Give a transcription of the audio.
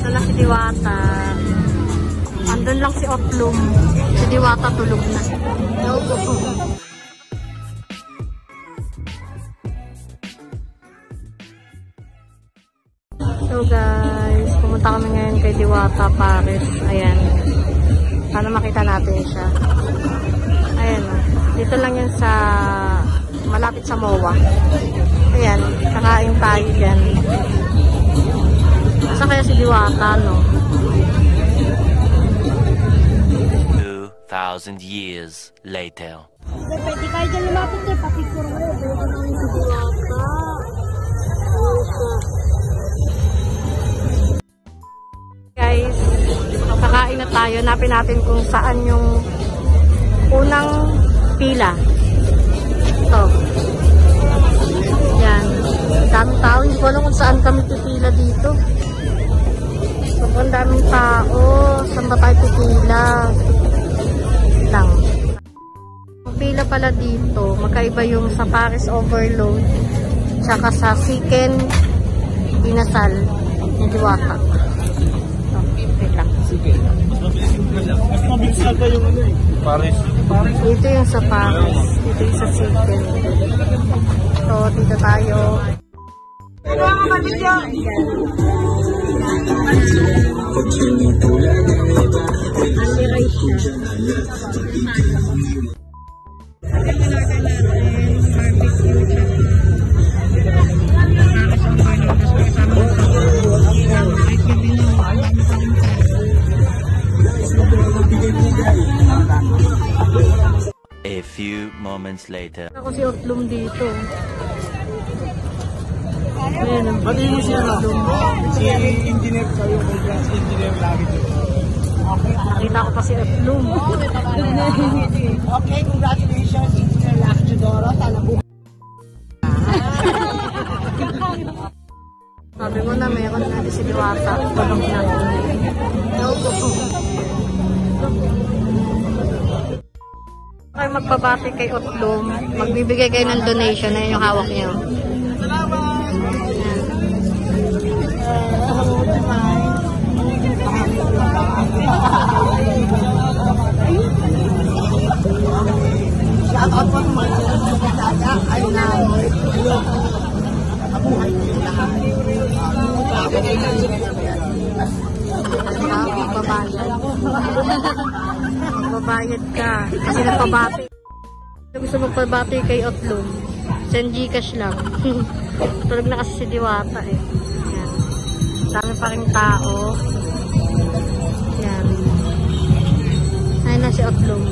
Ito na si Diwata. Andun lang si Otlum. Si Diwata tulog na. So guys, pumunta kami ngayon kay Diwata Paris. Ayan. Sana makita natin siya. Ayan o. Dito lang yun sa malapit sa MOA. Ayan. Kakain tayo dyan. Saan kaya si Diwata, no? 2,000 years later. Pwede kayo dyan lumapit niya, papicture mo. Si Diwata. Guys, kakain na tayo. Napin natin kung saan yung unang pila. Ito. Yan. Daming tao. Hindi ko alam kung saan kami pipila dito. Sobrang daming tao. Saan ba tayo pipila? Lang. Ang pila pala dito, magkaiba yung sa Paris Overload tsaka sa Siken Inasal ni Diwata. Wait lang. Mas mabilis ata yung ano eh. Paris. Dito yung sa Paris. Dito yung sa Siken. So, dito tayo. A few moments later. Ako si Otlum dito. Ayan, Batiin mo siya na. Si engineer sa'yo, si engineer lagi dito. nakita ko pa si Otlum. Okay, congratulations, Engineer Lachdoro. Sana buhay. Sabi mo na meron na si Diwata. Tulong natin. Kayo magpabati kay Otlum. Magbibigay kayo ng donation. Ayan yung hawak niyo. Shout out po sa mga dada. Ay na. Kabuhay ko yung lahat. Magbabayad. Magbabayad ka. Kasi nagpabati. Gusto magpabati kay Otlum. Send Gcash lang. Tulog na kasi si Diwata eh. Yan. Dami pa rin tao. Yan. Ayun na si Otlum.